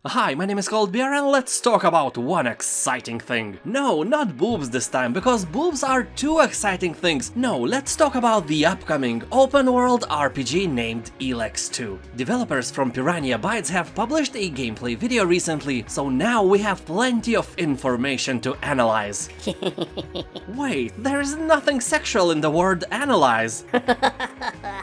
Hi, my name is Coldbeer and let's talk about one exciting thing. No, not boobs this time, because boobs are two exciting things. No, let's talk about the upcoming open-world RPG named Elex 2. Developers from Piranha Bytes have published a gameplay video recently, so now we have plenty of information to analyze. Wait, there's nothing sexual in the word analyze.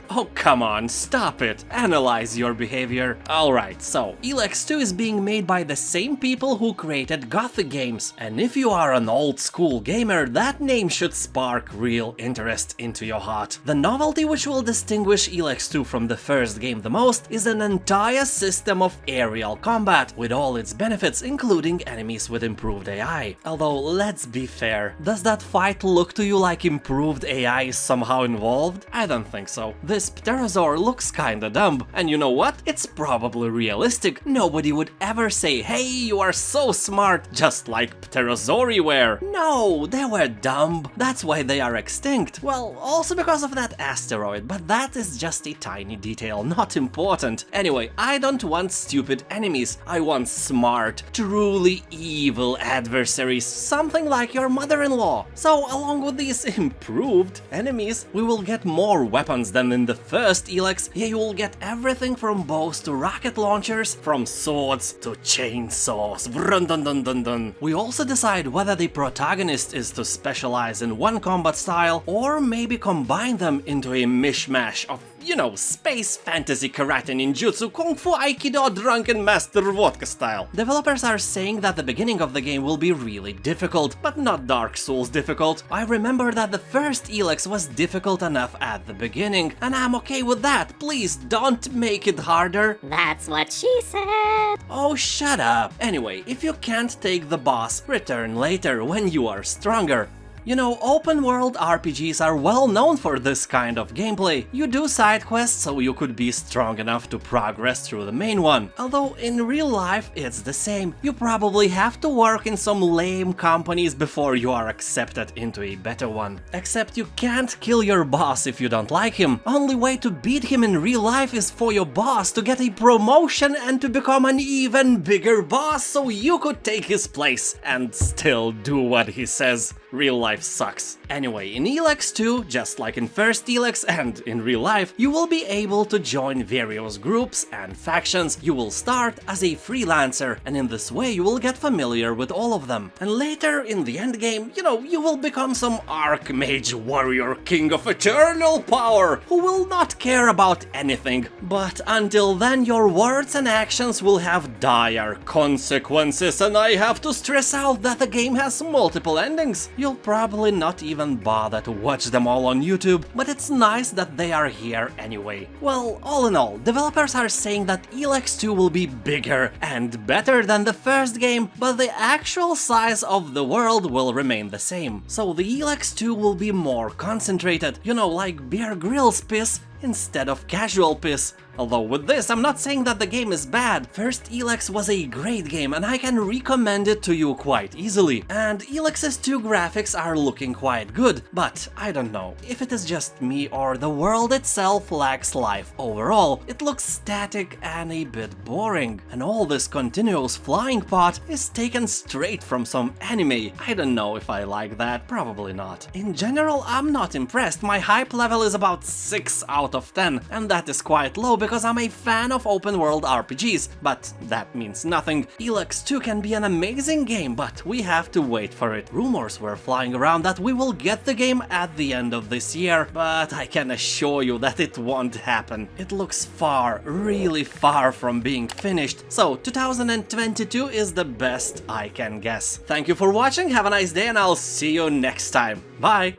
Oh, come on, stop it. Analyze your behavior. Alright, so Elex 2 is being made by the same people who created Gothic games, and if you are an old school gamer, that name should spark real interest into your heart. The novelty which will distinguish Elex 2 from the first game the most is an entire system of aerial combat, with all its benefits, including enemies with improved AI. Although, let's be fair, does that fight look to you like improved AI is somehow involved? I don't think so. This pterosaur looks kinda dumb, and you know what? It's probably realistic. Nobody would ever say, hey, you are so smart, just like pterosauri were. No, they were dumb. That's why they are extinct. Well, also because of that asteroid, but that is just a tiny detail, not important. Anyway, I don't want stupid enemies. I want smart, truly evil adversaries, something like your mother-in-law. So, along with these improved enemies, we will get more weapons than in the first Elex. Here you will get everything from bows to rocket launchers, from swords to chainsaws. Vrun dun dun dun dun. We also decide whether the protagonist is to specialize in one combat style or maybe combine them into a mishmash of, you know, space fantasy karate ninjutsu kung fu aikido drunken master vodka style. Developers are saying that the beginning of the game will be really difficult, but not Dark Souls difficult. I remember that the first Elex was difficult enough at the beginning, and I'm okay with that. Please don't make it harder. That's what she said. Oh, shut up. Anyway, if you can't take the boss, return later when you are stronger. You know, open-world RPGs are well known for this kind of gameplay. You do side quests so you could be strong enough to progress through the main one. Although in real life it's the same. You probably have to work in some lame companies before you are accepted into a better one. Except you can't kill your boss if you don't like him. Only way to beat him in real life is for your boss to get a promotion and to become an even bigger boss so you could take his place and still do what he says. Real life sucks. Anyway, in Elex 2, just like in first Elex and in real life, you will be able to join various groups and factions. You will start as a freelancer, and in this way you will get familiar with all of them. And later, in the endgame, you know, you will become some Archmage warrior king of eternal power, who will not care about anything. But until then, your words and actions will have dire consequences, and I have to stress out that the game has multiple endings. You'll probably not even bother to watch them all on YouTube, but it's nice that they are here anyway. Well, all in all, developers are saying that Elex 2 will be bigger and better than the first game, but the actual size of the world will remain the same. So the Elex 2 will be more concentrated, you know, like Bear Grylls piss instead of casual piss. Although with this, I'm not saying that the game is bad. First Elex was a great game and I can recommend it to you quite easily. And Elex's 2 graphics are looking quite good, but I don't know if it is just me or the world itself lacks life. Overall, it looks static and a bit boring. And all this continuous flying part is taken straight from some anime. I don't know if I like that, probably not. In general, I'm not impressed. My hype level is about 6 out of 10, and that is quite low because I'm a fan of open-world RPGs, but that means nothing. Elex 2 can be an amazing game, but we have to wait for it. Rumors were flying around that we will get the game at the end of this year, but I can assure you that it won't happen. It looks far, really far from being finished, so 2022 is the best I can guess. Thank you for watching, have a nice day, and I'll see you next time. Bye!